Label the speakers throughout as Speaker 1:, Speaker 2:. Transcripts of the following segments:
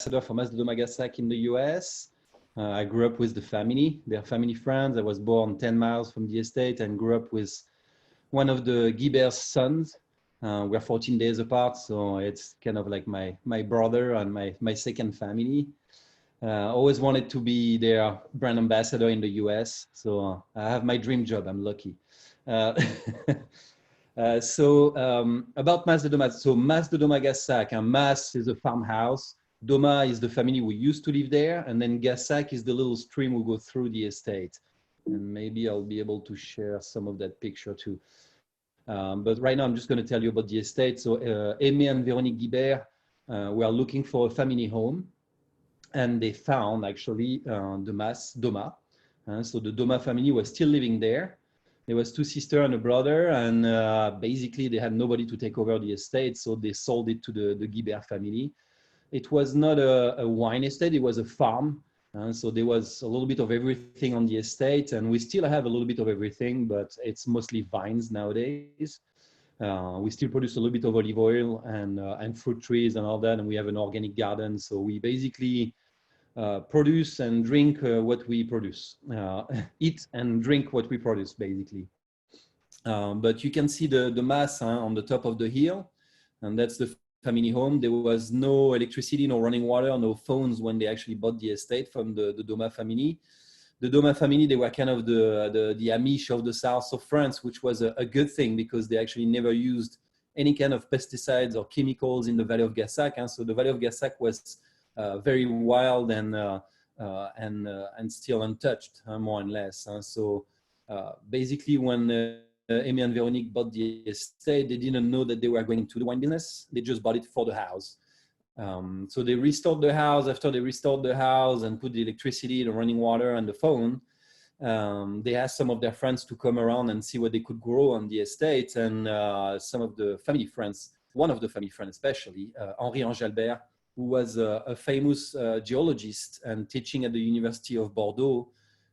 Speaker 1: for Daumas Gassac in the US. I grew up with the family, their family friends. I was born 10 miles from the estate and grew up with one of the Guibert's sons. We're 14 days apart, so it's kind of like my brother and my second family. Always wanted to be their brand ambassador in the US, so I have my dream job. I'm lucky. About Mas de Daumas. So Mas de Daumas Gassac, and Mas is a farmhouse. Daumas is the family who used to live there, and then Gassac is the little stream who go through the estate. And maybe I'll be able to share some of that picture too. But right now, I'm just going to tell you about the estate. So Aimé and Véronique Guibert were looking for a family home, and they found actually the Mas Daumas. So the Daumas family was still living there. There was two sisters and a brother, and basically they had nobody to take over the estate, so they sold it to the Guibert family. It was not a wine estate, it was a farm. So there was a little bit of everything on the estate, and we still have a little bit of everything, but it's mostly vines nowadays. We still produce a little bit of olive oil and fruit trees and all that, and we have an organic garden. So we basically produce and drink what we produce, eat and drink what we produce, basically. But you can see the Mas on the top of the hill, and that's the family home. There was no electricity, no running water, no phones when they actually bought the estate from the Daumas family. The Daumas family, they were kind of the Amish of the south of France, which was a good thing because they actually never used any kind of pesticides or chemicals in the Valley of Gassac. And so the Valley of Gassac was very wild and still untouched, more and less. So basically, when Aimé and Véronique bought the estate, they didn't know that they were going into the wine business. They just bought it for the house. So they restored the house. After they restored the house and put the electricity, the running water, and the phone, they asked some of their friends to come around and see what they could grow on the estate. And some of the family friends, one of the family friends especially, Henri Angelbert, who was a famous geologist and teaching at the University of Bordeaux,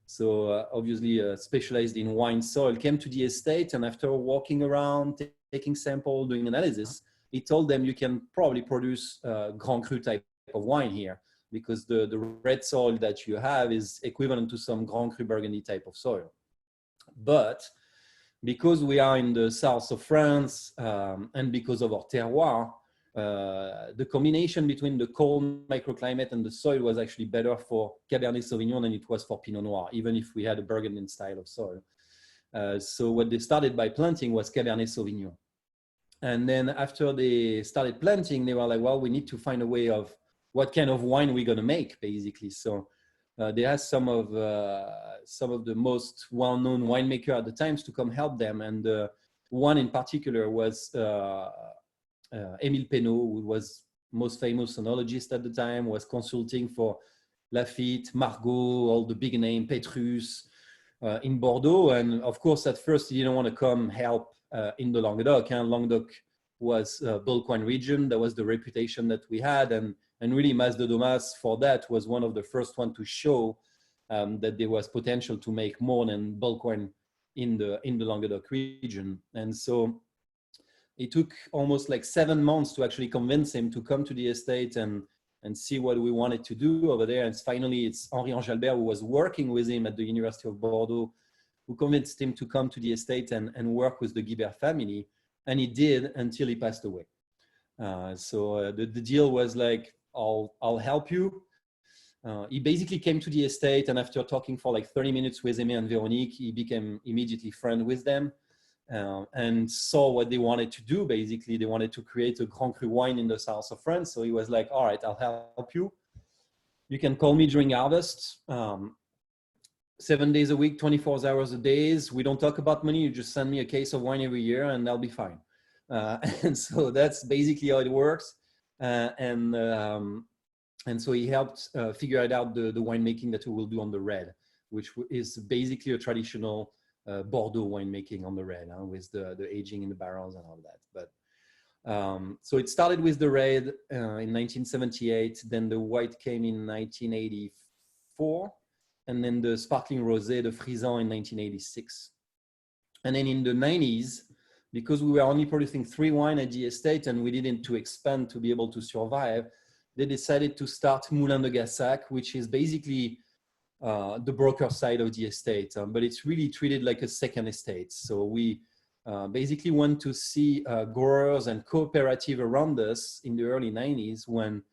Speaker 1: so obviously specialized in wine soil, came to the estate, and after walking around, taking sample, doing analysis, he told them you can probably produce Grand Cru type of wine here because the red soil that you have is equivalent to some Grand Cru Burgundy type of soil. But because we are in the south of France and because of our terroir, the combination between the cold microclimate and the soil was actually better for Cabernet Sauvignon than it was for Pinot Noir, even if we had a Burgundian style of soil. So what they started by planting was Cabernet Sauvignon. And then after they started planting, they were like, well, we need to find a way of what kind of wine we're going to make, basically. So they asked some of the most well-known winemakers at the times to come help them. And one in particular was Émile Pénaud, who was most famous oenologist at the time, was consulting for Lafite, Margaux, all the big name, Petrus in Bordeaux. And of course, at first, he didn't want to come help in the Languedoc. Languedoc was a bulk wine region. That was the reputation that we had. And really, Mas de Daumas, for that, was one of the first ones to show that there was potential to make more than bulk wine in the Languedoc region. And so it took almost like 7 months to actually convince him to come to the estate and see what we wanted to do over there. And finally, it's Henri Angelbert, who was working with him at the University of Bordeaux, who convinced him to come to the estate and work with the Guibert family. And he did until he passed away. So the deal was like, I'll help you. He basically came to the estate, and after talking for like 30 minutes with Aimé and Véronique, he became immediately friends with them. And saw what they wanted to do. Basically, they wanted to create a Grand Cru wine in the south of France. So he was like, all right, I'll help you. You can call me during harvest, 7 days a week, 24 hours a day. We don't talk about money. You just send me a case of wine every year and I'll be fine. And so that's basically how it works. And so he helped figure out the winemaking that we will do on the red, which is basically a traditional Bordeaux winemaking on the red, with the aging in the barrels and all that. But so it started with the red in 1978, then the white came in 1984, and then the sparkling rosé, the frisant, in 1986. And then in the 90s, because we were only producing 3 wines at the estate and we needed to expand to be able to survive, they decided to start Moulin de Gassac, which is basically the broker side of the estate, but it's really treated like a second estate. So we basically want to see growers and cooperative around us in the early 90s when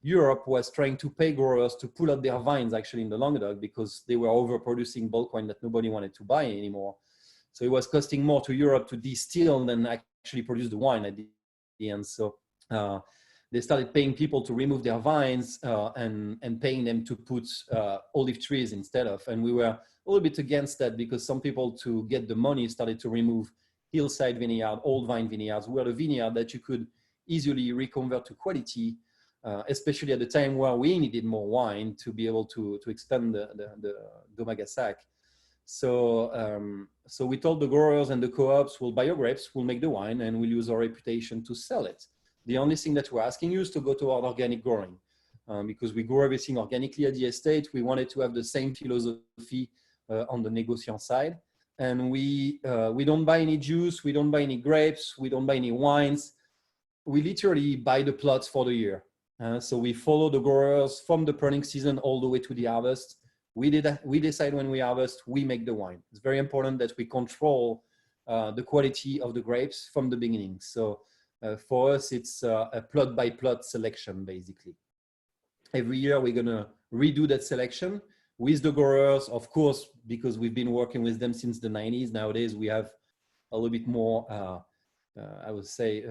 Speaker 1: Europe was trying to pay growers to pull out their vines actually in the Languedoc because they were overproducing bulk wine that nobody wanted to buy anymore. So it was costing more to Europe to distill than actually produce the wine at the end. So they started paying people to remove their vines and paying them to put olive trees instead of. And we were a little bit against that because some people, to get the money, started to remove hillside vineyard, old vine vineyards, where the vineyard that you could easily reconvert to quality, especially at the time where we needed more wine to be able to expand the Daumas Gassac. So we told the growers and the co-ops, we'll buy your grapes, we'll make the wine, and we'll use our reputation to sell it. The only thing that we're asking you is to go toward organic growing because we grow everything organically at the estate. We wanted to have the same philosophy on the négociant side. And we don't buy any juice, we don't buy any grapes, we don't buy any wines. We literally buy the plots for the year. So we follow the growers from the pruning season all the way to the harvest. We decide when we harvest, we make the wine. It's very important that we control the quality of the grapes from the beginning. So for us, it's a plot by plot selection, basically. Every year, we're gonna redo that selection with the growers, of course, because we've been working with them since the 90s. Nowadays, we have a little bit more, I would say,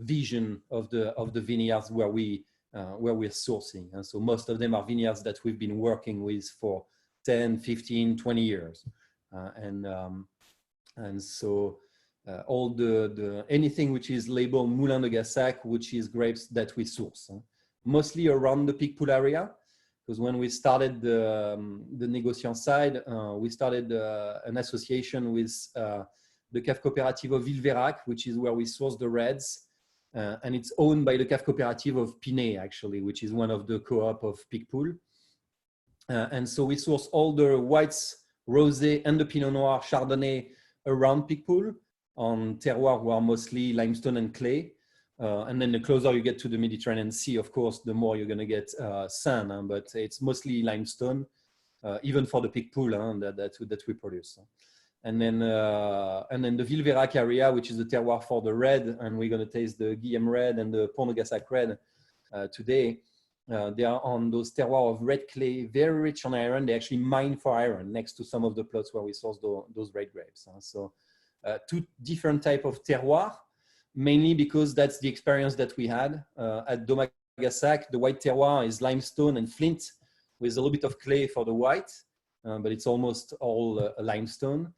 Speaker 1: vision of the vineyards where we're sourcing. And so most of them are vineyards that we've been working with for 10, 15, 20 years. And so all anything which is labeled Moulin de Gassac, which is grapes that we source, mostly around the Picpoul area. Because when we started the négociant side, we started an association with the Cave Coopérative of Villeverac, which is where we source the reds. And it's owned by the Cave Coopérative of Pinet, actually, which is one of the co-op of Picpoul. And so we source all the whites, rosé, and the Pinot Noir, Chardonnay around Picpoul on terroirs who are mostly limestone and clay. And then the closer you get to the Mediterranean Sea, of course, the more you're going to get sand, but it's mostly limestone, even for the Picpoul that we produce. And then the Villeverac area, which is the terroir for the red, and we're going to taste the Guillaume red and the Pont de Gassac red today. They are on those terroirs of red clay, very rich on iron. They actually mine for iron next to some of the plots where we source those red grapes. So two different types of terroir, mainly because that's the experience that we had at Daumas Gassac. The white terroir is limestone and flint with a little bit of clay for the white, but it's almost all limestone.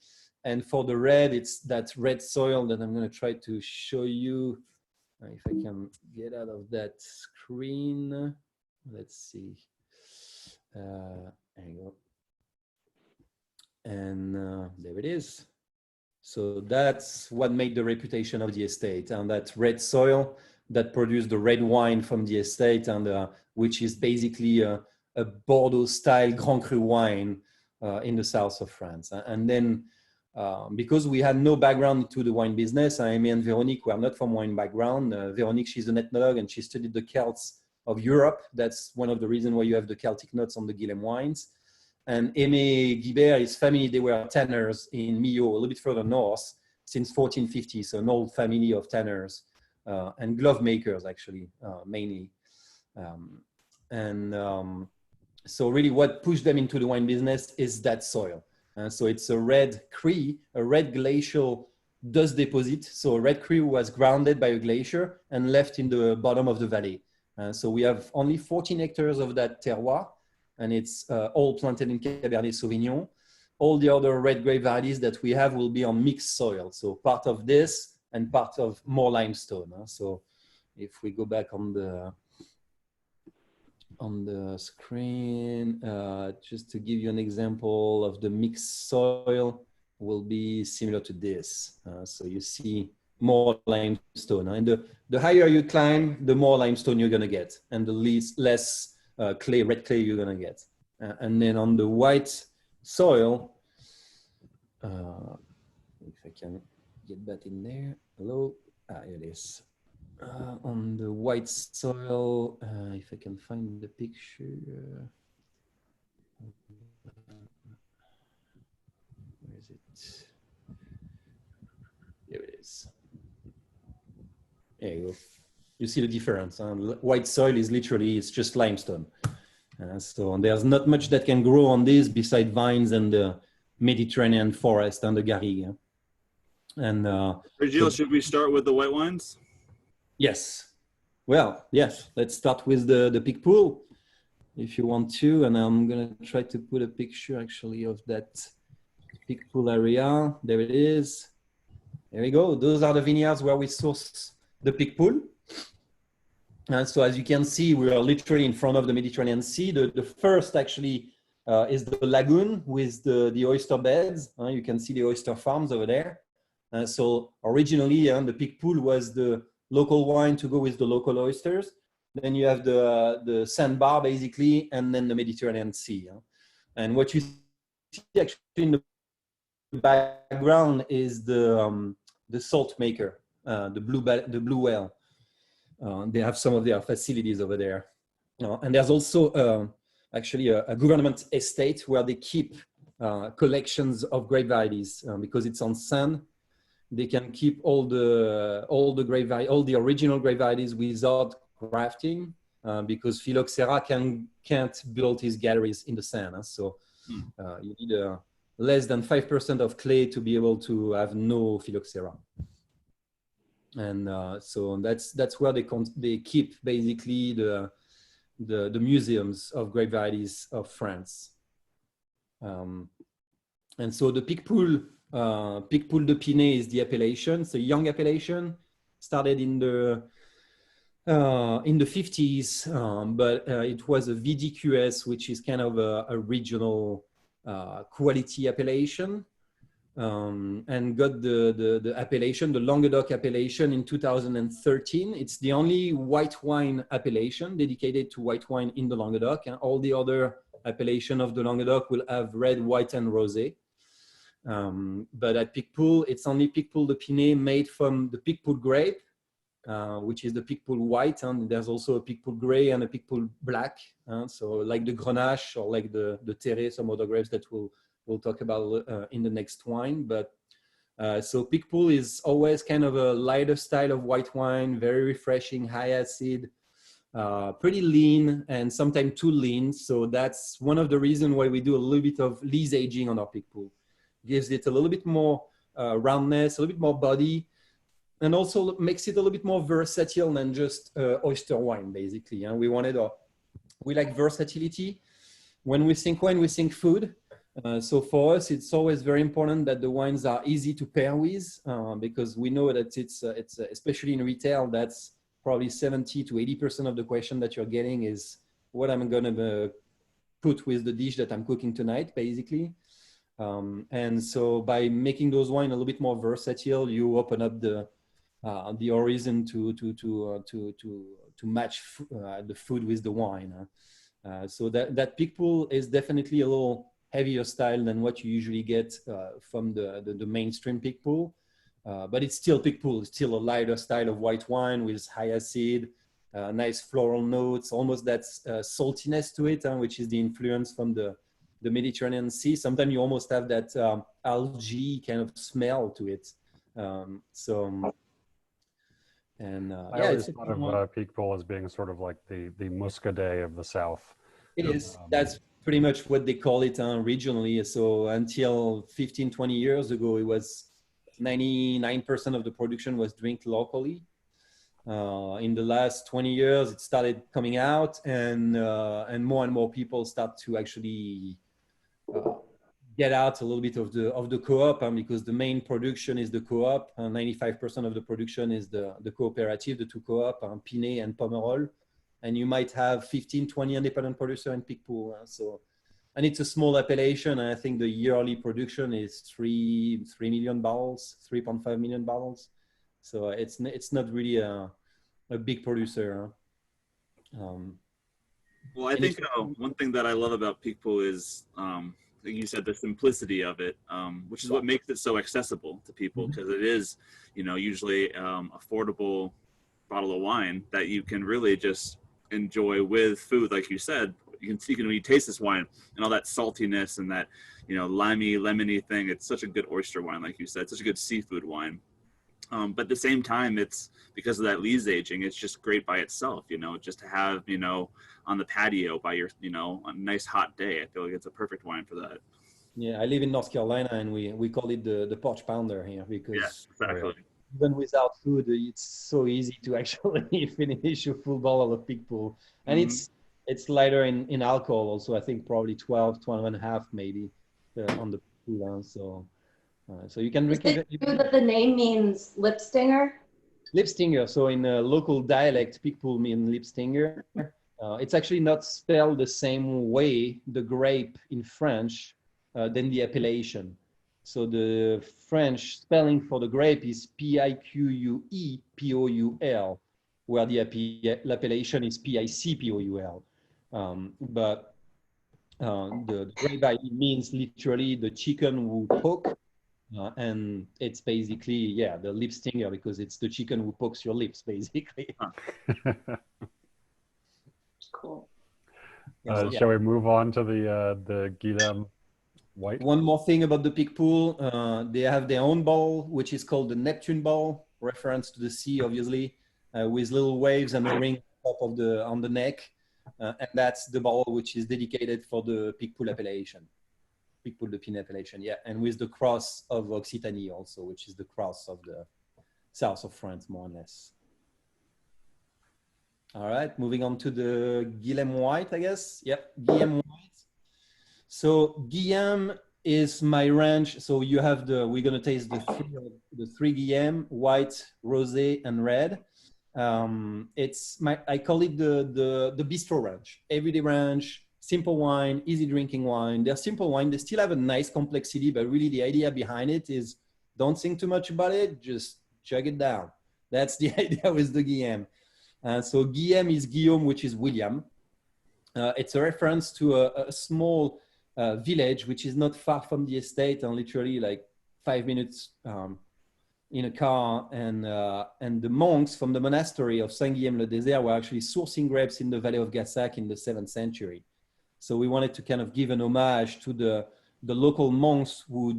Speaker 1: And for the red, it's that red soil that I'm going to try to show you. If I can get out of that screen. Let's see. There you go. And there it is. So that's what made the reputation of the estate, and that red soil that produced the red wine from the estate, and which is basically a Bordeaux-style Grand Cru wine in the south of France. And then because we had no background to the wine business, Aimé and Véronique were not from wine background. Véronique, she's an ethnologue and she studied the Celts of Europe. That's one of the reasons why you have the Celtic notes on the Guilhem wines. And Aimé Guibert, his family, they were tanners in Millau, a little bit further north, since 1450. So an old family of tanners and glove makers, actually, mainly. So really what pushed them into the wine business is that soil. So it's a red cru, a red glacial dust deposit. So a red cru was grounded by a glacier and left in the bottom of the valley. So we have only 14 hectares of that terroir, and it's all planted in Cabernet Sauvignon. All the other red grape varieties that we have will be on mixed soil. So part of this and part of more limestone. So if we go back on the screen, just to give you an example of the mixed soil, will be similar to this. So you see more limestone. And the higher you climb, the more limestone you're going to get, and the less clay, red clay you're going to get. And then on the white soil, if I can get that in there. Hello. Here it is. On the white soil, if I can find the picture. Where is it? There it is. There you go. You see the difference. White soil is literally, it's just limestone. So there's not much that can grow on this beside vines and the Mediterranean forest and the garrigue. And
Speaker 2: Virgile, should we start with the white wines?
Speaker 1: yes. Well, yes. Let's start with the pig pool, if you want to. And I'm gonna try to put a picture actually of that pig pool area. There it is. There we go. Those are the vineyards where we source the pig pool. And so as you can see, we are literally in front of the Mediterranean Sea. The first actually is the lagoon with the oyster beds. You can see the oyster farms over there. So originally, the pig pool was the local wine to go with the local oysters. Then you have the sandbar basically, and then the Mediterranean Sea. And what you see actually in the background is the salt maker, the blue whale. They have some of their facilities over there. And there's also actually a government estate where they keep collections of grape varieties because it's on sand. They can keep all the original grape varieties without grafting because phylloxera can't build his galleries in the sand. So you need less than 5% of clay to be able to have no phylloxera. And so that's where they keep basically the museums of grape varieties of France. And so the pig pool de Pinet is the appellation. It's a young appellation, started in the 50s, but it was a VDQS, which is kind of a regional quality appellation. And got the appellation, the Languedoc appellation in 2013. It's the only white wine appellation dedicated to white wine in the Languedoc, and all the other appellation of the Languedoc will have red, white, and rosé. But at Picpoul, it's only Picpoul de Pinet made from the Picpoul grape, which is the Picpoul white, and there's also a Picpoul gray and a Picpoul black. So like the Grenache or like the Terre, some other grapes that we'll talk about in the next wine. But so Picpoul is always kind of a lighter style of white wine, very refreshing, high acid, pretty lean, and sometimes too lean. So that's one of the reasons why we do a little bit of lees aging on our Picpoul. Gives it a little bit more roundness, a little bit more body, and also makes it a little bit more versatile than just oyster wine, basically. And we like versatility. When we think wine, we think food. So for us, it's always very important that the wines are easy to pair with because we know that it's especially in retail, that's probably 70 to 80% of the question that you're getting is what I'm going to put with the dish that I'm cooking tonight, basically. And so by making those wines a little bit more versatile, you open up the horizon to match the food with the wine. So that Picpoul is definitely a little heavier style than what you usually get from the mainstream Picpoul. But it's still Picpoul, it's still a lighter style of white wine with high acid, nice floral notes, almost that saltiness to it, which is the influence from the Mediterranean Sea. Sometimes you almost have that algae kind of smell to it.
Speaker 3: I always thought of Picpoul as being sort of like the Muscadet of the South.
Speaker 1: It is. That's pretty much what they call it regionally. So until 15, 20 years ago, it was 99% of the production was drinked locally. In the last 20 years, it started coming out, and more people start to actually get out a little bit of the co-op, because the main production is the co-op. 95% of the production is the cooperative, the two co-op, Pinet and Pomerol. And you might have 15, 20 independent producers in Picpoul. And it's a small appellation. And I think the yearly production is 3 million barrels, 3.5 million barrels. So it's not really a big producer.
Speaker 2: Well, I think one thing that I love about Picpoul is, like you said, the simplicity of it, which is what makes it so accessible to people, because it is, usually affordable bottle of wine that you can really just enjoy with food, like you said. You can when you taste this wine and all that saltiness and that, you know, limey, lemony thing. It's such a good oyster wine, like you said, such a good seafood wine. But at the same time, it's because of that lees aging, it's just great by itself, you know, just to have, you know, on the patio by your, you know, on a nice hot day. I feel like it's a perfect wine for that.
Speaker 1: Yeah, I live in North Carolina, and we call it the porch pounder here because
Speaker 2: Exactly.
Speaker 1: even without food, it's so easy to actually finish a full bottle of Pig Pool. And it's lighter in alcohol also. I think probably 12 and a half maybe on the pool. So you can drink it.
Speaker 4: That the name means lip stinger?
Speaker 1: Lip stinger. So in local dialect, Pig Pool means lip stinger. It's actually not spelled the same way, the grape in French, than the appellation. So the French spelling for the grape is Piquepoul, where the appellation is Picpoul. But the grape ID means literally the chicken who poke, and it's basically, the lip stinger, because it's the chicken who pokes your lips, basically.
Speaker 4: Cool.
Speaker 3: Shall we move on to the Guilhem White?
Speaker 1: One more thing about the Pig Pool, they have their own ball, which is called the Neptune ball, reference to the sea, obviously, with little waves and a ring on the neck, and that's the ball which is dedicated for the Pig Pool appellation, Pig Pool de Pin appellation, and with the cross of Occitanie also, which is the cross of the south of France, more or less. All right, moving on to the Guilhem White, I guess. Yep, Guilhem White. So Guilhem is my range. So you have we're gonna taste the three Guilhem: white, rosé, and red. I call it the bistro range, everyday range, simple wine, easy drinking wine. They're simple wine. They still have a nice complexity, but really the idea behind it is don't think too much about it, just chug it down. That's the idea with the Guilhem. So Guilhem is Guillaume, which is William. It's a reference to a small village, which is not far from the estate, and literally like 5 minutes in a car. And the monks from the monastery of Saint-Guilhem-le-Désert were actually sourcing grapes in the Valley of Gassac in the 7th century. So we wanted to kind of give an homage to the local monks who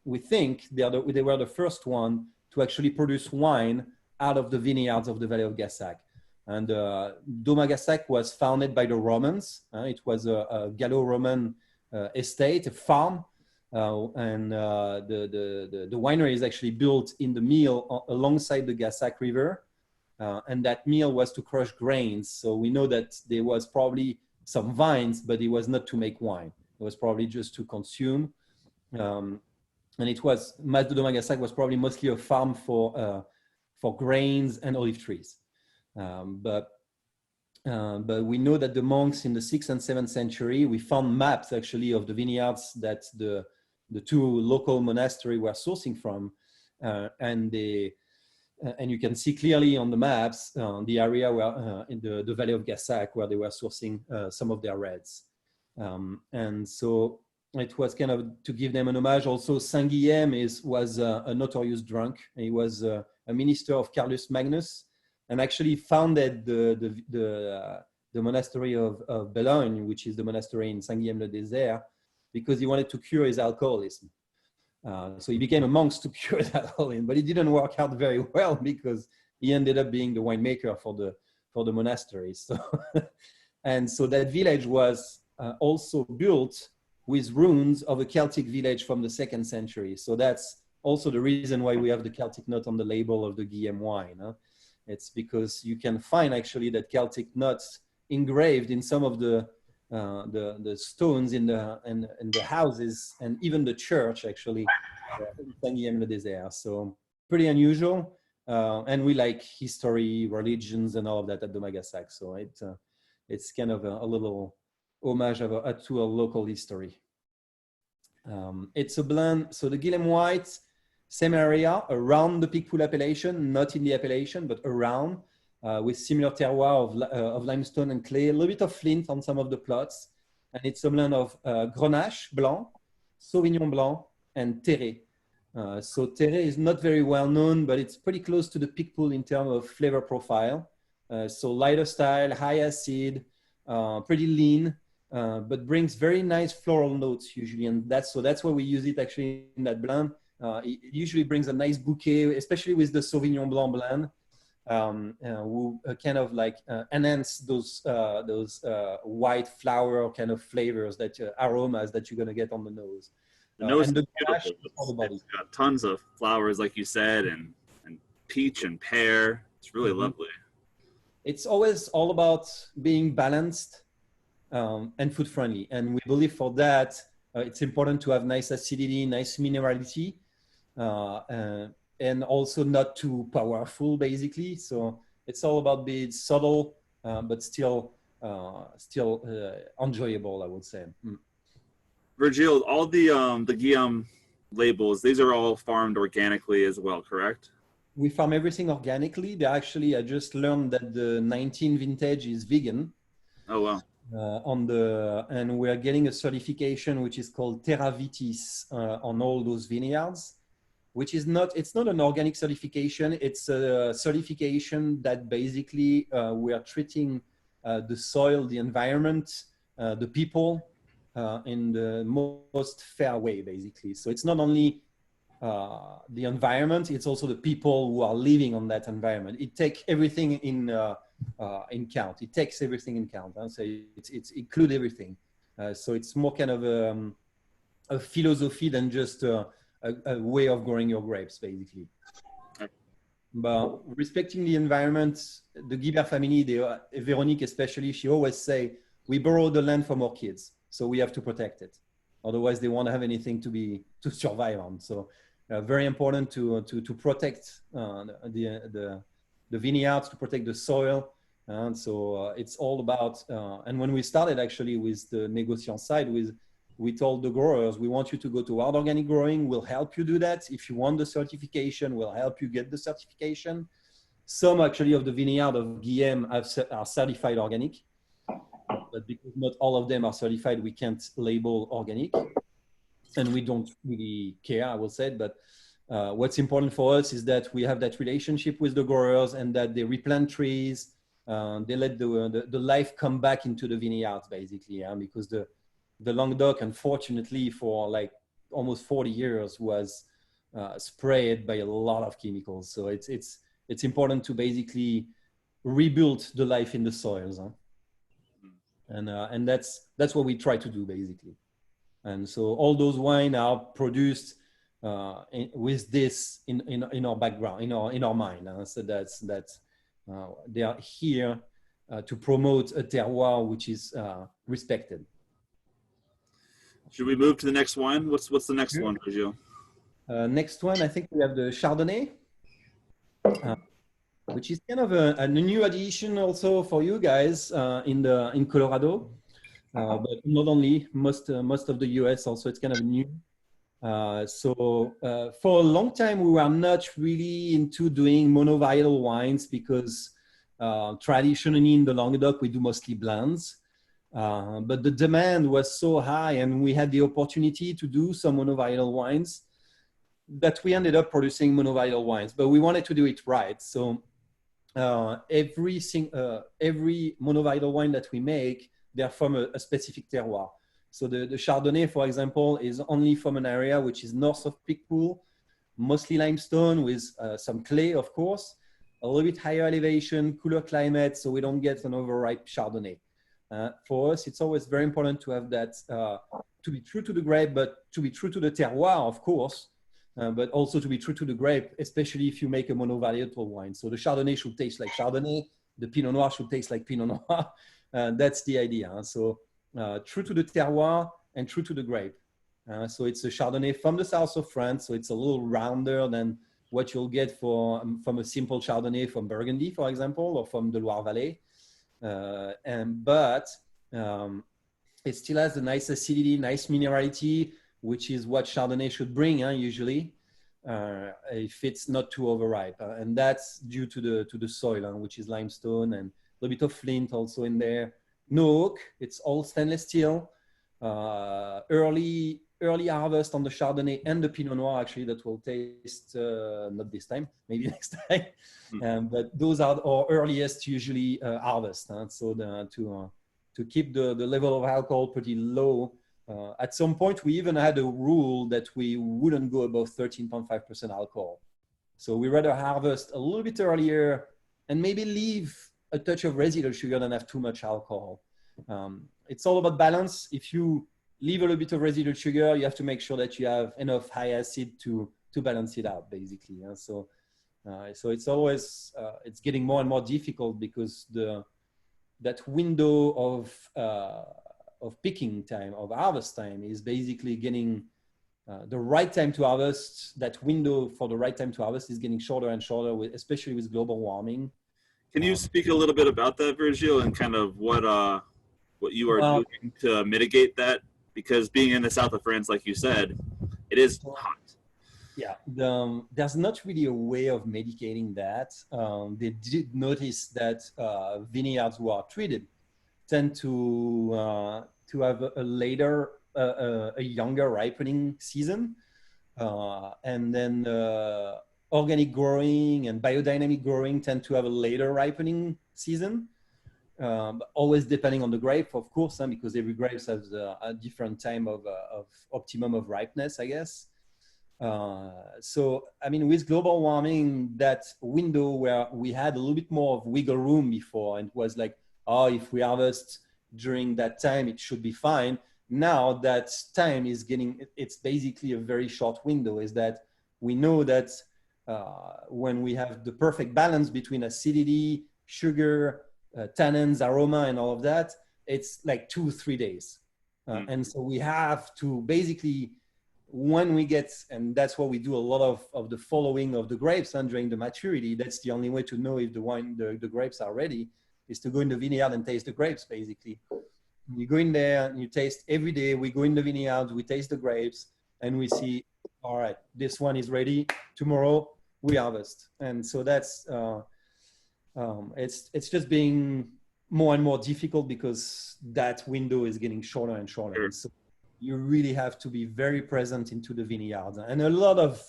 Speaker 1: we think they were the first one to actually produce wine out of the vineyards of the Valley of Gassac. And Daumas Gassac was founded by the Romans. It was a Gallo-Roman estate, a farm, and the winery is actually built in the mill alongside the Gassac River. And that mill was to crush grains. So we know that there was probably some vines, but it was not to make wine. It was probably just to consume. And Mas de Daumas Gassac was probably mostly a farm for grains and olive trees. But we know that the monks in the 6th and 7th century, we found maps actually of the vineyards that the two local monasteries were sourcing from, and you can see clearly on the maps the area where in the Valley of Gassac where they were sourcing some of their reds, and so it was kind of to give them an homage. Also, Saint Guilhem was a notorious drunk. He was a minister of Carolus Magnus, and actually founded the monastery of Boulogne, which is the monastery in Saint-Guilhem-le-Désert, because he wanted to cure his alcoholism. So he became a monk to cure his alcoholism, but it didn't work out very well because he ended up being the winemaker for the monastery. So, and so that village was also built with ruins of a Celtic village from the 2nd century. So that's also the reason why we have the Celtic note on the label of the Guilhem wine. It's because you can find actually that Celtic notes engraved in some of the stones in the houses and even the church actually in Saint-Guilhem-le-Désert. So pretty unusual, and we like history, religions, and all of that at Daumas Gassac. So it's kind of a little homage to a local history. It's a blend. So the Guilhem White, same area around the Pig Pool appellation, not in the appellation, but around, with similar terroir of limestone and clay, a little bit of flint on some of the plots. And it's a blend of Grenache Blanc, Sauvignon Blanc, and Terret. So Terre is not very well known, but it's pretty close to the Picpoul in terms of flavor profile. So lighter style, high acid, pretty lean, but brings very nice floral notes usually. And that's why we use it actually in that blend. It usually brings a nice bouquet, especially with the Sauvignon Blanc blend. Who kind of like enhance those white flower kind of flavors, that aromas that you're gonna get on the nose.
Speaker 2: The nose
Speaker 1: and
Speaker 2: is
Speaker 1: the Grenache
Speaker 2: beautiful.
Speaker 1: is all about it.
Speaker 2: It's got tons of flowers, like you said, and peach and pear. It's really lovely.
Speaker 1: It's always all about being balanced and food friendly. And we believe for that, it's important to have nice acidity, nice minerality, and also not too powerful, basically. So it's all about being subtle, but still enjoyable, I would say.
Speaker 2: Virgile, all the Guillaume labels, these are all farmed organically as well, correct?
Speaker 1: We farm everything organically. They actually, I just learned that the 19 vintage is vegan.
Speaker 2: Oh wow!
Speaker 1: And we're getting a certification which is called Terra Vitis on all those vineyards, which is it's not an organic certification. It's a certification that basically we are treating the soil, the environment, the people in the most fair way, basically. So it's not only the environment, it's also the people who are living on that environment. It takes everything in count. It takes everything in count. So it's include everything. So it's more kind of a philosophy than just a way of growing your grapes, basically. But respecting the environment, the Guibert family, Véronique especially, she always say, we borrow the land from our kids, so we have to protect it. Otherwise, they won't have anything to survive on. So very important to protect the vineyards, to protect the soil. And so it's all about, and when we started actually with the Négociant side, we told the growers, we want you to go to Wild Organic Growing. We'll help you do that. If you want the certification, we'll help you get the certification. Some actually of the vineyard of Guillaume are certified organic, but because not all of them are certified, we can't label organic. And we don't really care, I will say. But what's important for us is that we have that relationship with the growers and that they replant trees. They let the life come back into the vineyards, basically, because the Languedoc, unfortunately, for like almost 40 years was sprayed by a lot of chemicals. So it's important to basically rebuild the life in the soils. And that's what we try to do, basically. And so all those wines are produced with this in our background, in our mind. So that's they are here to promote a terroir which is respected.
Speaker 2: Should we move to the next wine? What's the next one, Virgile?
Speaker 1: Next one, I think we have the Chardonnay, which is kind of a new addition also for you guys in Colorado, but not only, most of the US also, it's kind of new. So for a long time, we were not really into doing monovarietal wines because traditionally in the Languedoc, we do mostly blends. But the demand was so high and we had the opportunity to do some monovarietal wines that we ended up producing monovarietal wines, but we wanted to do it right. So every monovarietal wine that we make, they're from a specific terroir. So the Chardonnay, for example, is only from an area which is north of Picpoul, mostly limestone with some clay, of course, a little bit higher elevation, cooler climate, so we don't get an overripe Chardonnay. For us, it's always very important to have that, to be true to the grape, but to be true to the terroir, of course, but also to be true to the grape, especially if you make a monovarietal wine. So the Chardonnay should taste like Chardonnay, the Pinot Noir should taste like Pinot Noir. That's the idea. So true to the terroir and true to the grape. So it's a Chardonnay from the south of France, so it's a little rounder than what you'll get from a simple Chardonnay from Burgundy, for example, or from the Loire Valley. But it still has a nice acidity, nice minerality, which is what Chardonnay should bring usually, if it's not too overripe. And that's due to the soil, which is limestone, and a little bit of flint also in there. No oak, it's all stainless steel. Early early harvest on the Chardonnay and the Pinot Noir, actually, that we'll taste, not this time, maybe next time. But those are our earliest usually harvest. So to keep the level of alcohol pretty low, at some point, we even had a rule that we wouldn't go above 13.5% alcohol. So we rather harvest a little bit earlier and maybe leave a touch of residual sugar than have too much alcohol. It's all about balance. If you leave a little bit of residual sugar, you have to make sure that you have enough high acid to balance it out, basically. So it's always, it's getting more and more difficult because that window of picking time, of harvest time, is basically getting the right time to harvest. That window for the right time to harvest is getting shorter and shorter, especially with global warming.
Speaker 2: Can you speak a little bit about that, Virgile, and kind of what you are doing to mitigate that? Because being in the south of France, like you said, it is hot.
Speaker 1: Yeah, there's not really a way of mitigating that. They did notice that vineyards who are treated tend to have a younger ripening season, and then organic growing and biodynamic growing tend to have a later ripening season. Always depending on the grape, of course, because every grape has a different time of optimum of ripeness, I guess. So, I mean, with global warming, that window where we had a little bit more of wiggle room before, and it was like, oh, if we harvest during that time, it should be fine. Now that time is it's basically a very short window, is that we know that when we have the perfect balance between acidity, sugar, tannins, aroma, and all of that, it's like 2-3 days. And so we have to basically, when we get, and that's what we do a lot of the following of the grapes and during the maturity, that's the only way to know if the grapes are ready, is to go in the vineyard and taste the grapes, basically. You go in there and you taste every day. We go in the vineyard, we taste the grapes, and we see, all right, this one is ready. Tomorrow we harvest. And so that's, it's just being more and more difficult because that window is getting shorter and shorter.
Speaker 2: Sure.
Speaker 1: So you really have to be very present into the vineyard. And a lot of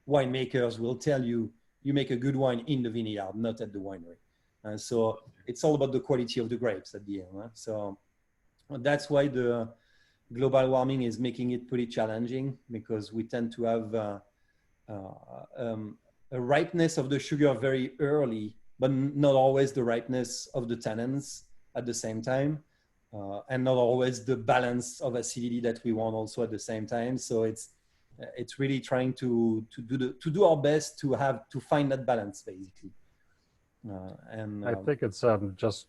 Speaker 1: winemakers will tell you, you make a good wine in the vineyard, not at the winery. And so it's all about the quality of the grapes at the end. Right? So that's why the global warming is making it pretty challenging, because we tend to have a ripeness of the sugar very early, but not always the ripeness of the tannins at the same time. And not always the balance of acidity that we want also at the same time. So it's really trying to do our best to find that balance, basically.
Speaker 3: I think it's just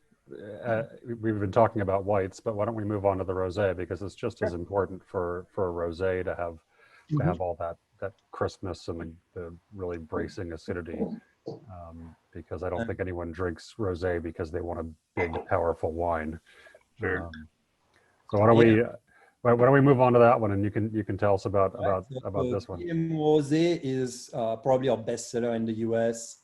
Speaker 3: we've been talking about whites, but why don't we move on to the rosé, because it's just as important for a rosé to have all that crispness and the really bracing acidity. Because I don't think anyone drinks rosé because they want a big, powerful wine.
Speaker 2: Sure.
Speaker 3: So why don't we move on to that one, and you can tell us about this one.
Speaker 1: Rosé is probably our bestseller in the US.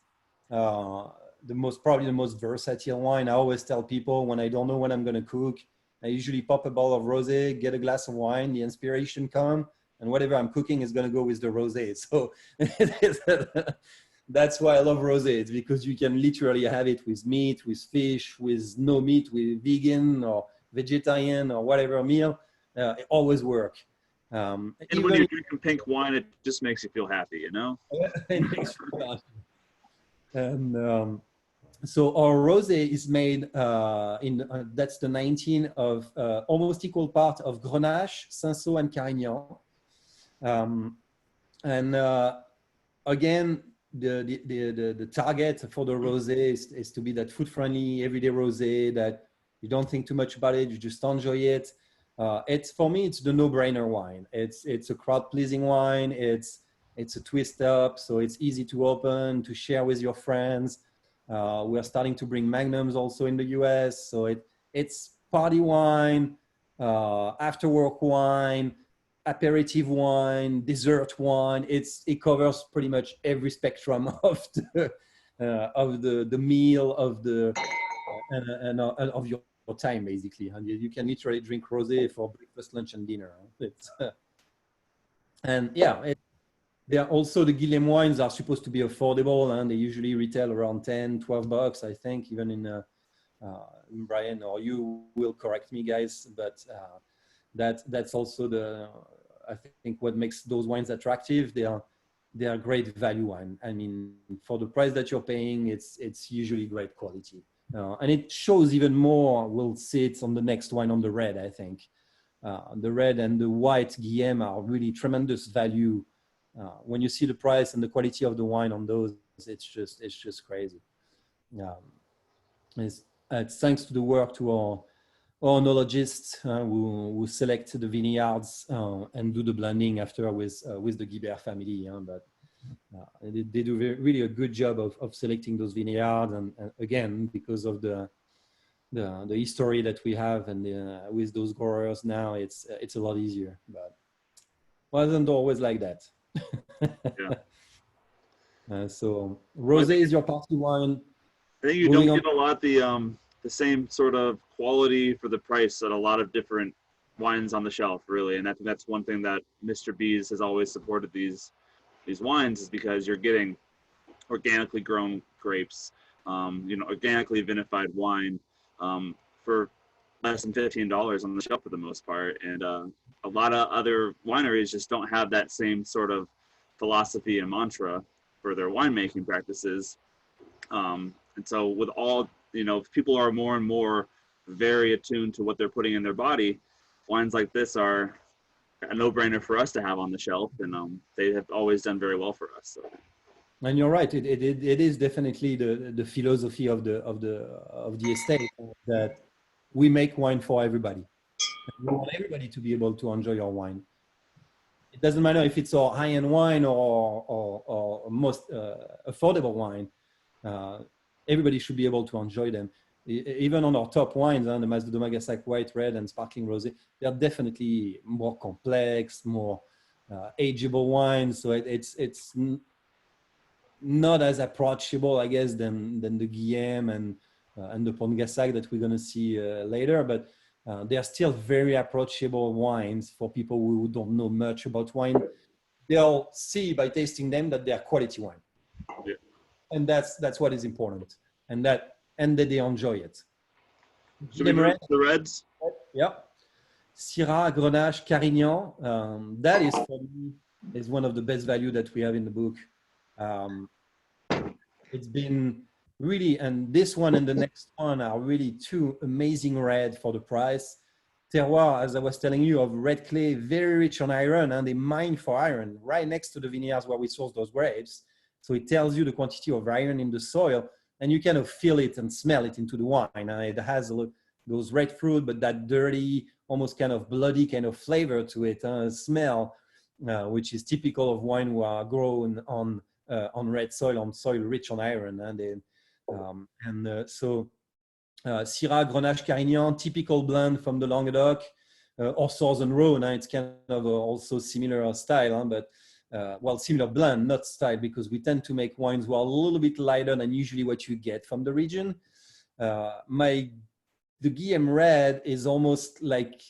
Speaker 1: Probably the most versatile wine. I always tell people, when I don't know when I'm going to cook, I usually pop a bottle of rosé, get a glass of wine, the inspiration comes, and whatever I'm cooking is going to go with the rosé. So that's why I love rosé. It's because you can literally have it with meat, with fish, with no meat, with vegan or vegetarian or whatever meal. It always works.
Speaker 2: And when you're drinking pink wine, it just makes you feel happy, you know?
Speaker 1: It makes you feel happy. And so our rosé is made that's the 19 of almost equal part of Grenache, Cinsault, and Carignan. Again, the target for the rosé is to be that food-friendly, everyday rosé that you don't think too much about it, you just enjoy it. For me, it's the no-brainer wine. It's a crowd-pleasing wine. It's a twist up, so it's easy to open, to share with your friends. We're starting to bring magnums also in the US, so it's party wine, after work wine, aperitif wine, dessert wine. It covers pretty much every spectrum of the meal of your time, basically. And you can literally drink rosé for breakfast, lunch, and dinner. And yeah, they are also, the Guillem wines are supposed to be affordable, and they usually retail around 10, 12 bucks, I think, even in Brian, or you will correct me, guys, but that's also I think what makes those wines attractive. They are great value wine. I mean, for the price that you're paying, it's usually great quality. And it shows even more. We'll see it on the next wine, on the red, I think. The red and the white Guillem are really tremendous value. When you see the price and the quality of the wine on those, it's just crazy. It's thanks to the work to our oenologists who select the vineyards and do the blending after with the Guibert family. But they do really a good job of selecting those vineyards, and again, because of the history that we have and with those growers now, it's a lot easier. But wasn't always like that.
Speaker 2: Yeah.
Speaker 1: So rosé is your party wine.
Speaker 2: I think you don't get a lot the same sort of quality for the price at a lot of different wines on the shelf, really. And I think that's one thing that Mr. B's has always supported these wines, is because you're getting organically grown grapes, organically vinified wine for less than $15 on the shelf for the most part. And a lot of other wineries just don't have that same sort of philosophy and mantra for their winemaking practices. And so with all, people are more and more very attuned to what they're putting in their body. Wines like this are a no-brainer for us to have on the shelf, and they have always done very well for us. So.
Speaker 1: And you're right. It is definitely the philosophy of the estate, that we make wine for everybody. We want everybody to be able to enjoy your wine. It doesn't matter if it's a high-end wine or most affordable wine. Everybody should be able to enjoy them. Even on our top wines, the Daumas Gassac white, red, and sparkling rosé, they are definitely more complex, more ageable wines. So it's not as approachable, I guess, than the Guillem and the Pont Gassac that we're going to see later. But they are still very approachable wines for people who don't know much about wine. They'll see by tasting them that they are quality wine.
Speaker 2: Yeah.
Speaker 1: And that's what is important, and that they enjoy it.
Speaker 2: Should we move to the reds?
Speaker 1: Yeah. Syrah, Grenache, Carignan. That is, for me, is one of the best value that we have in the book. It's been really, and this one and the next one are really two amazing red for the price. Terroir, as I was telling you, of red clay, very rich on iron, and they mine for iron right next to the vineyards where we source those grapes. So it tells you the quantity of iron in the soil, and you kind of feel it and smell it into the wine. It has those red fruit, but that dirty, almost kind of bloody kind of flavor to it, smell, which is typical of wine who are grown on red soil, on soil rich on iron. So Syrah, Grenache, Carignan, typical blend from the Languedoc or Southern Rhone. It's kind of also similar style, but similar blend, not style, because we tend to make wines who are a little bit lighter than usually what you get from the region. The Guillem red is almost like,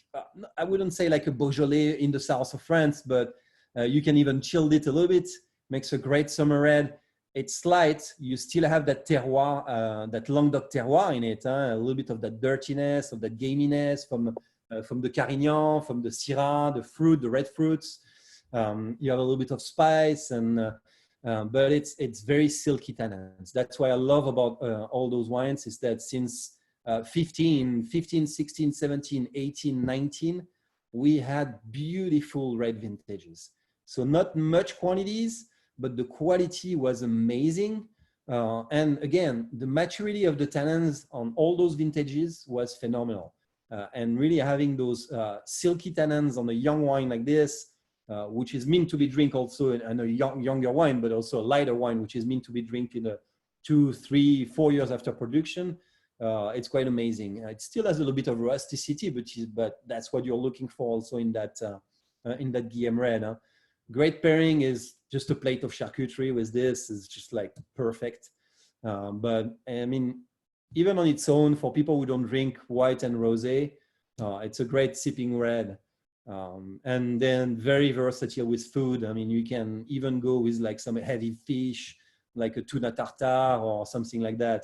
Speaker 1: I wouldn't say like a Beaujolais in the south of France, but you can even chill it a little bit. Makes a great summer red. It's light. You still have that terroir, that Languedoc terroir in it. A little bit of that dirtiness, of that gaminess from the Carignan, from the Syrah, the fruit, the red fruits. You have a little bit of spice, but it's very silky tannins. That's why I love about all those wines, is that since 15, 16, 17, 18, 19, we had beautiful red vintages. So not much quantities, but the quality was amazing. And again, the maturity of the tannins on all those vintages was phenomenal. And really having those silky tannins on a young wine like this, which is meant to be drink also in a younger wine, but also a lighter wine, which is meant to be drink in 2, 3, 4 years after production. It's quite amazing. It still has a little bit of rusticity, but that's what you're looking for also in that Guillem red. Great pairing is just a plate of charcuterie with this. Is just like perfect. But I mean, even on its own, for people who don't drink white and rosé, it's a great sipping red. And then very versatile with food. I mean, you can even go with like some heavy fish, like a tuna tartare or something like that.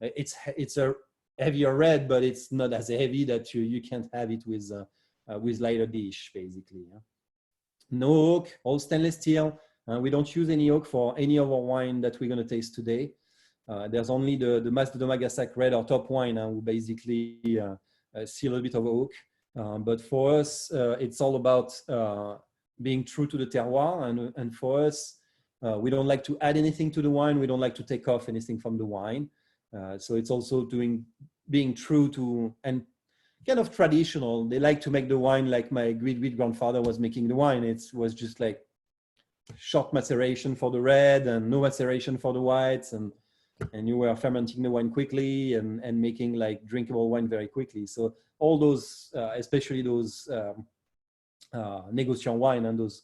Speaker 1: It's a heavier red, but it's not as heavy that you can't have it with lighter dish, basically. No oak, all stainless steel. We don't use any oak for any of our wine that we're going to taste today. There's only the Mas de Daumas Gassac red, our top wine, who basically see a little bit of oak. But for us, it's all about being true to the terroir. And for us, we don't like to add anything to the wine. We don't like to take off anything from the wine. So it's also being true to and kind of traditional. They like to make the wine like my great-great-grandfather was making the wine. It was just like short maceration for the red and no maceration for the whites. And you were fermenting the wine quickly and making like drinkable wine very quickly. So all those, especially those négociant wine and those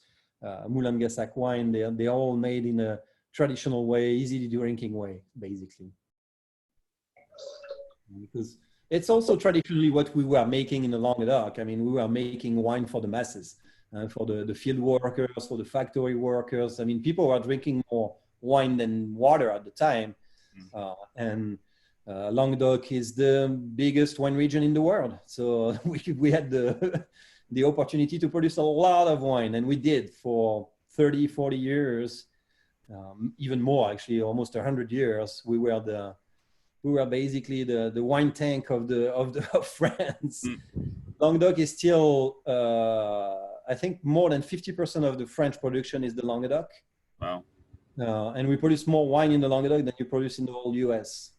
Speaker 1: Moulin Gassac wine, they're all made in a traditional way, easy drinking way, basically. Because it's also traditionally what we were making in the Languedoc. I mean, we were making wine for the masses, for the field workers, for the factory workers. I mean, people were drinking more wine than water at the time. And Languedoc is the biggest wine region in the world. So we had the opportunity to produce a lot of wine, and we did for 30, 40 years, even more actually, almost 100 years. We were basically the wine tank of France. Languedoc is still, I think more than 50% of the French production is the Languedoc.
Speaker 2: Wow.
Speaker 1: And we produce more wine in the Languedoc than you produce in the whole US.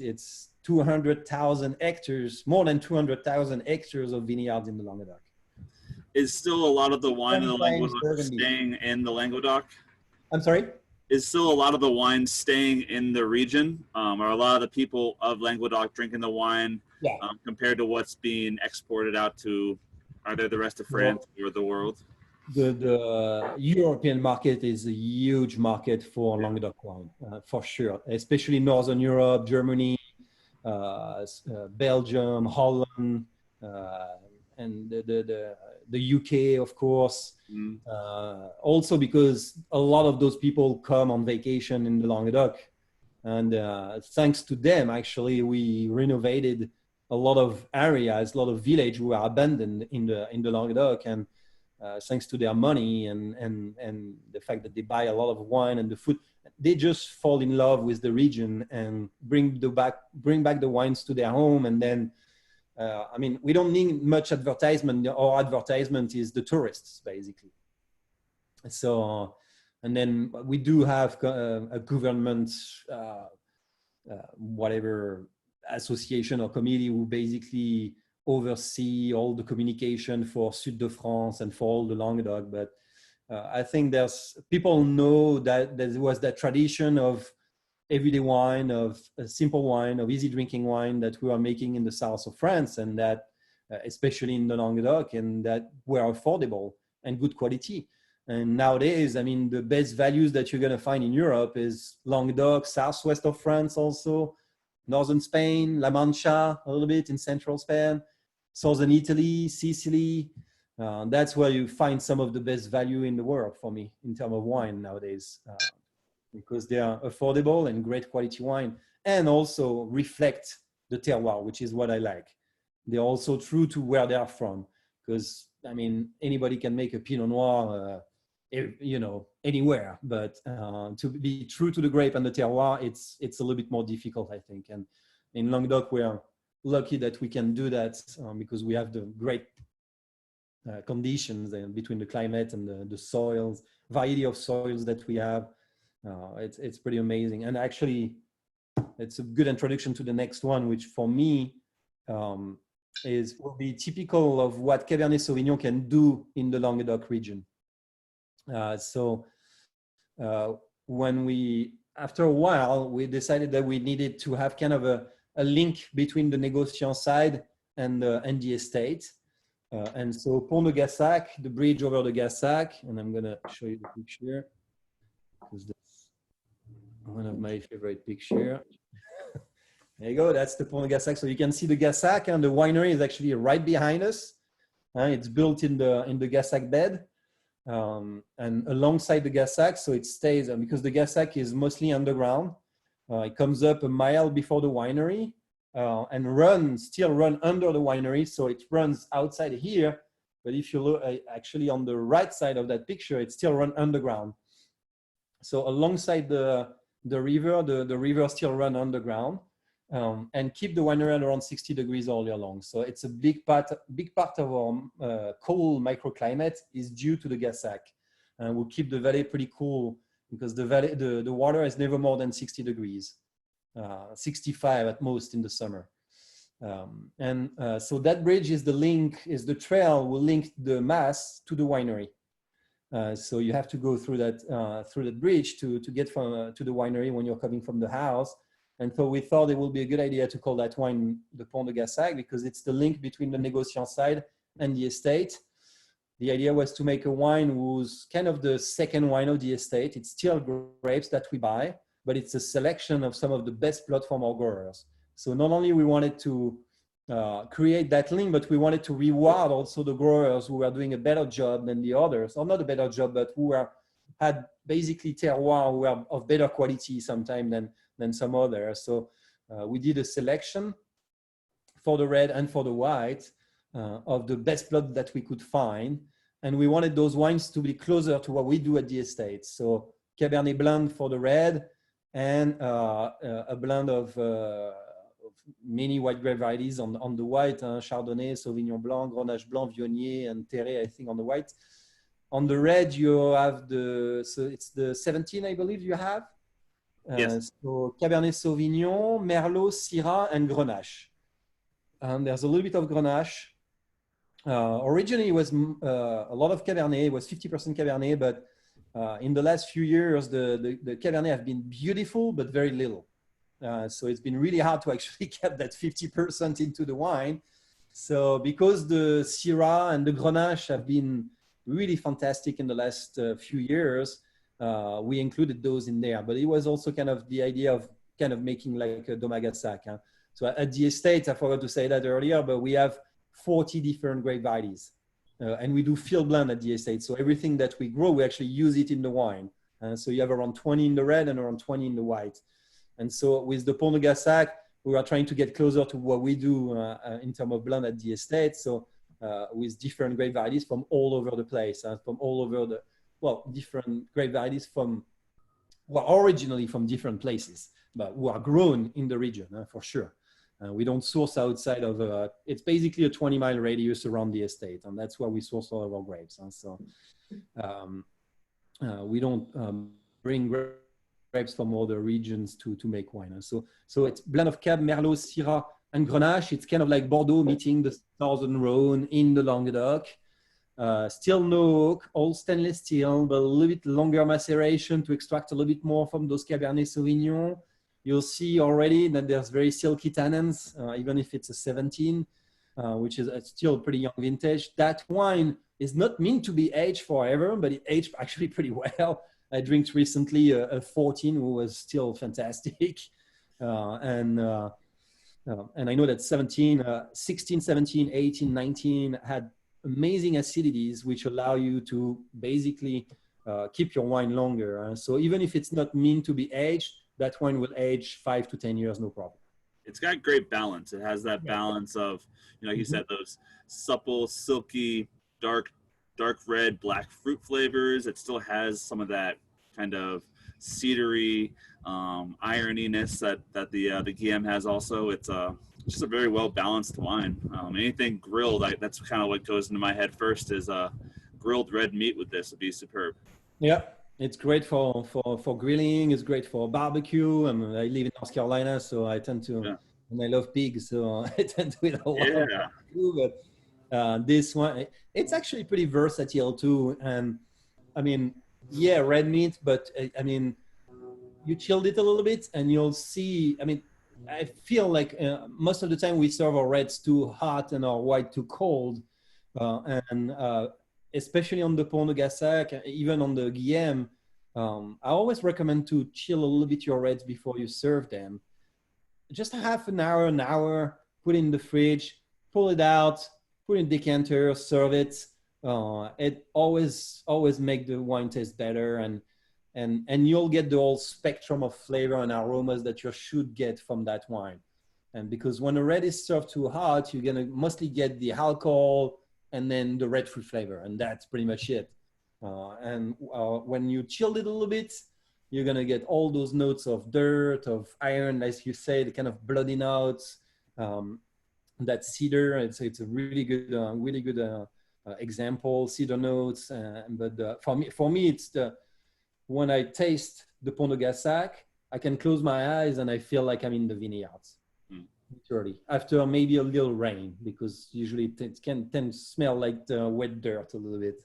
Speaker 1: It's 200,000 hectares, more than 200,000 hectares of vineyards in the Languedoc.
Speaker 2: Is still a lot of the wine in the Languedoc staying in the Languedoc?
Speaker 1: I'm sorry?
Speaker 2: Is still a lot of the wine staying in the region? Are a lot of the people of Languedoc drinking the wine compared to what's being exported out to either the rest of France or the world?
Speaker 1: The European market is a huge market for Languedoc wine, for sure, especially Northern Europe, Germany, Belgium, Holland, and the UK, of course. Also because a lot of those people come on vacation in the Languedoc. And thanks to them, actually, we renovated a lot of areas, a lot of villages who are abandoned in the Languedoc. And thanks to their money and the fact that they buy a lot of wine and the food, they just fall in love with the region and bring back the wines to their home. And then, I mean, we don't need much advertisement. Our advertisement is the tourists, basically. So, and then we do have a government, whatever association or committee who basically oversee all the communication for Sud de France and for all the Languedoc. But I think people know that there was that tradition of everyday wine, of simple wine, of easy drinking wine that we are making in the south of France, and that especially in the Languedoc, and that were affordable and good quality. And nowadays, I mean, the best values that you're going to find in Europe is Languedoc, southwest of France also, northern Spain, La Mancha, a little bit in central Spain, southern Italy, Sicily. That's where you find some of the best value in the world for me in terms of wine nowadays, because they are affordable and great quality wine, and also reflect the terroir, which is what I like. They're also true to where they are from, because I mean, anybody can make a Pinot Noir, anywhere, but to be true to the grape and the terroir, it's a little bit more difficult, I think. And in Languedoc, we are lucky that we can do that because we have the great conditions between the climate and the soils, variety of soils that we have. It's pretty amazing. And actually, it's a good introduction to the next one, which for me will be typical of what Cabernet Sauvignon can do in the Languedoc region. So after a while, we decided that we needed to have kind of a link between the négociant side and the estate. And so Pont de Gassac, the bridge over the Gassac, and I'm going to show you the picture because that's one of my favorite pictures. There you go, that's the Pont de Gassac. So you can see the Gassac, and the winery is actually right behind us. It's built in the Gassac bed and alongside the Gassac, so it stays because the Gassac is mostly underground. It comes up a mile before the winery and still run under the winery, so it runs outside here. But if you look actually on the right side of that picture, it's still run underground. So alongside the river, the river still run underground and keep the winery at around 60 degrees all year long. So it's a big part of our cold microclimate is due to the Gassac. And we'll keep the valley pretty cool because the water is never more than 60 degrees, 65 at most in the summer. So that bridge is the trail will link the Mass to the winery. So you have to go through that bridge to get to the winery when you're coming from the house. And so we thought it would be a good idea to call that wine the Pont de Gassac because it's the link between the Négociant side and the estate. The idea was to make a wine who's kind of the second wine of the estate. It's still grapes that we buy, but it's a selection of some of the best blood from our growers. So not only we wanted to create that link, but we wanted to reward also the growers who are doing a better job than the others, or not a better job, but who had basically terroir, who are of better quality sometimes than some others. So we did a selection for the red and for the white of the best blood that we could find. And we wanted those wines to be closer to what we do at the estate. So Cabernet blend for the red and a blend of many white grape varieties on the white, Chardonnay, Sauvignon Blanc, Grenache Blanc, Viognier, and Terre, I think, on the white. On the red, you have so it's the 17, I believe you have.
Speaker 2: Yes.
Speaker 1: So Cabernet Sauvignon, Merlot, Syrah, and Grenache. And there's a little bit of Grenache. Originally, it was a lot of Cabernet. It was 50% Cabernet, but in the last few years, the Cabernet have been beautiful, but very little. So it's been really hard to actually get that 50% into the wine. So because the Syrah and the Grenache have been really fantastic in the last few years, we included those in there. But it was also kind of the idea of kind of making like a Daumas Gassac. So at the estate, I forgot to say that earlier, but we have 40 different grape varieties. And we do field blend at the estate. So everything that we grow, we actually use it in the wine. So you have around 20 in the red and around 20 in the white. And so with the Pont de Gassac, we are trying to get closer to what we do in terms of blend at the estate. So with different grape varieties from all over the place, from all over different grape varieties originally from different places, but who are grown in the region for sure. We don't source outside of, it's basically a 20-mile radius around the estate, and that's where we source all of our grapes. So we don't bring grapes from other regions to make wine. So it's blend of Cab, Merlot, Syrah, and Grenache. It's kind of like Bordeaux meeting the Southern Rhone in the Languedoc. Still no oak, all stainless steel, but a little bit longer maceration to extract a little bit more from those Cabernet Sauvignon. You'll see already that there's very silky tannins, even if it's a 17, which is still a pretty young vintage. That wine is not meant to be aged forever, but it aged actually pretty well. I drank recently a 14 who was still fantastic. And I know that 16, 17, 18, 19 had amazing acidities, which allow you to basically keep your wine longer. So even if it's not meant to be aged, that wine will age 5 to 10 years, no problem.
Speaker 2: It's got great balance. It has that balance of, like you said, those supple, silky, dark red, black fruit flavors. It still has some of that kind of cedary ironiness that the Guillaume has also. It's just a very well balanced wine. Anything grilled, that's kind of what goes into my head first is grilled red meat with this would be superb.
Speaker 1: Yeah. It's great for grilling. It's great for barbecue. I live in North Carolina, so I tend to, and I love pigs, so I tend to eat a lot of barbecue. But this one, it's actually pretty versatile too. And I mean, yeah, red meat, but I mean, you chilled it a little bit, and you'll see. I mean, I feel like most of the time we serve our reds too hot and our white too cold, especially on the Pont de Gassac, even on the Guillaume, I always recommend to chill a little bit your reds before you serve them. Just half an hour, put it in the fridge, pull it out, put in decanter, serve it. It always make the wine taste better, and you'll get the whole spectrum of flavor and aromas that you should get from that wine. And because when a red is served too hot, you're gonna mostly get the alcohol and then the red fruit flavor, and that's pretty much it. When you chill it a little bit, you're gonna get all those notes of dirt, of iron, as you say, the kind of bloody notes, that cedar. It's a really good example, cedar notes. But for me, it's when I taste the Pont de Gassac, I can close my eyes and I feel like I'm in the vineyards. Literally, after maybe a little rain, because usually it can tend to smell like wet dirt a little bit.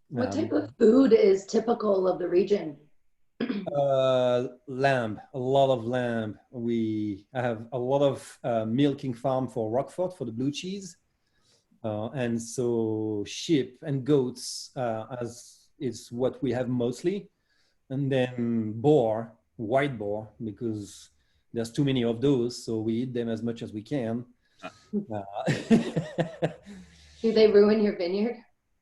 Speaker 4: What type of food is typical of the region?
Speaker 1: Lamb, a lot of lamb. We have a lot of milking farm for Roquefort for the blue cheese, and so sheep and goats as is what we have mostly, and then boar, white boar, because there's too many of those, so we eat them as much as we can.
Speaker 4: Do they ruin your vineyard?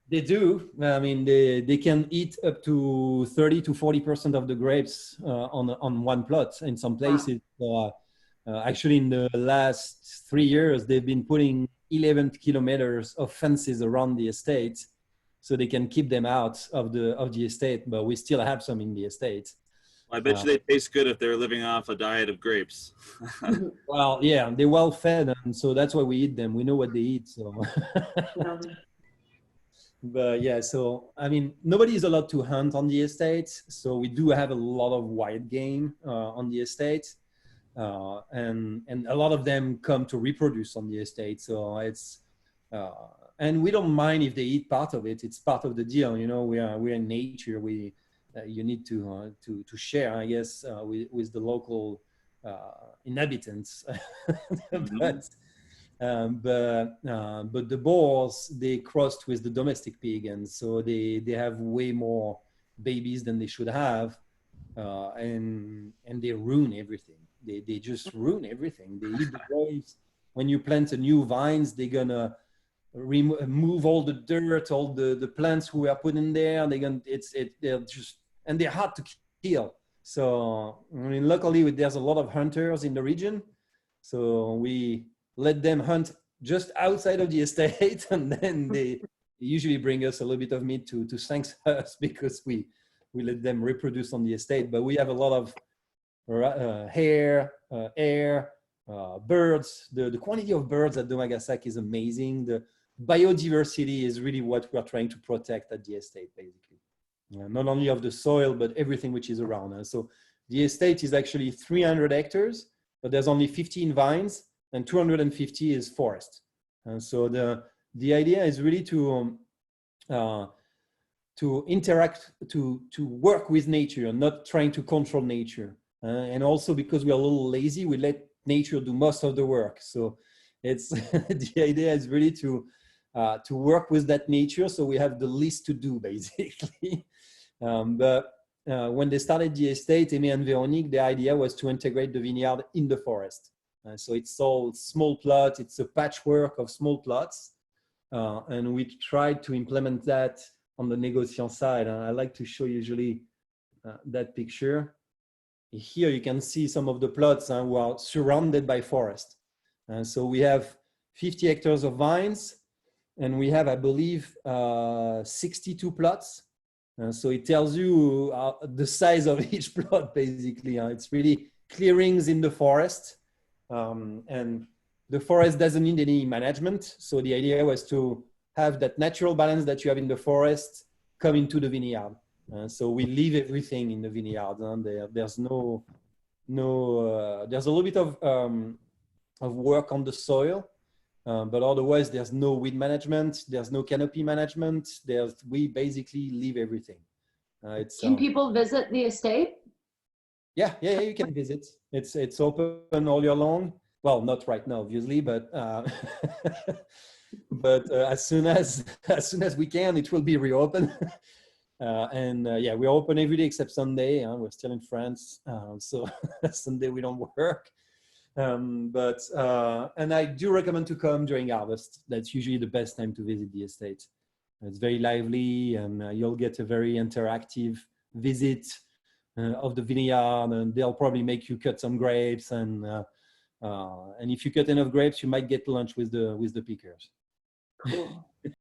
Speaker 1: They do. I mean, they can eat up to 30 to 40% of the grapes on one plot. In some places, actually, in the last 3 years, they've been putting 11 kilometers of fences around the estate, so they can keep them out of the estate. But we still have some in the estate.
Speaker 2: Well, I bet you they taste good if they're living off a diet of grapes.
Speaker 1: Well, yeah, they're well fed, and so that's why we eat them. We know what they eat, so. But yeah, so I mean, nobody is allowed to hunt on the estate, so we do have a lot of wild game on the estate, and a lot of them come to reproduce on the estate. So it's and we don't mind if they eat part of it. It's part of the deal, you know. We're in nature. You need to share, I guess, with the local inhabitants. But the boars, they crossed with the domestic pig, and so they have way more babies than they should have, and they ruin everything. They just ruin everything. They eat the grapes. When you plant a new vines, they're gonna remove all the dirt, all the plants who are put in there. They're just, and they're hard to kill. So I mean, luckily there's a lot of hunters in the region, so we let them hunt just outside of the estate, and then they usually bring us a little bit of meat to thank us, because we let them reproduce on the estate. But we have a lot of hare, birds. The quantity of birds at Daumas Gassac is amazing. The biodiversity is really what we're trying to protect at the estate, basically. Not only of the soil, but everything which is around us. So the estate is actually 300 hectares, but there's only 15 vines, and 250 is forest. And so the idea is really to interact, to work with nature, and not trying to control nature. And also, because we are a little lazy, we let nature do most of the work. So it's the idea is really to work with that nature, so we have the least to do, basically. But when they started the estate, Aimé and Véronique, the idea was to integrate the vineyard in the forest. So it's all small plots. It's a patchwork of small plots. And we tried to implement that on the négociant side. And I like to show usually that picture. Here you can see some of the plots who are surrounded by forest. So we have 50 hectares of vines, and we have, I believe, 62 plots. So it tells you the size of each plot, basically. It's really clearings in the forest. And the forest doesn't need any management. So the idea was to have that natural balance that you have in the forest come into the vineyard. So we leave everything in the vineyard. There's there's a little bit of work on the soil, but otherwise there's no weed management. There's no canopy management. We basically leave everything.
Speaker 4: Can people visit the estate?
Speaker 1: Yeah, you can visit. It's open all year long. Well, not right now, obviously, but as soon as we can, it will be reopened. Yeah, we're open every day except Sunday. We're still in France, so Sunday we don't work. And I do recommend to come during harvest. That's usually the best time to visit the estate. It's very lively, and you'll get a very interactive visit of the vineyard, and they'll probably make you cut some grapes, and if you cut enough grapes, you might get lunch with the pickers.
Speaker 4: Cool.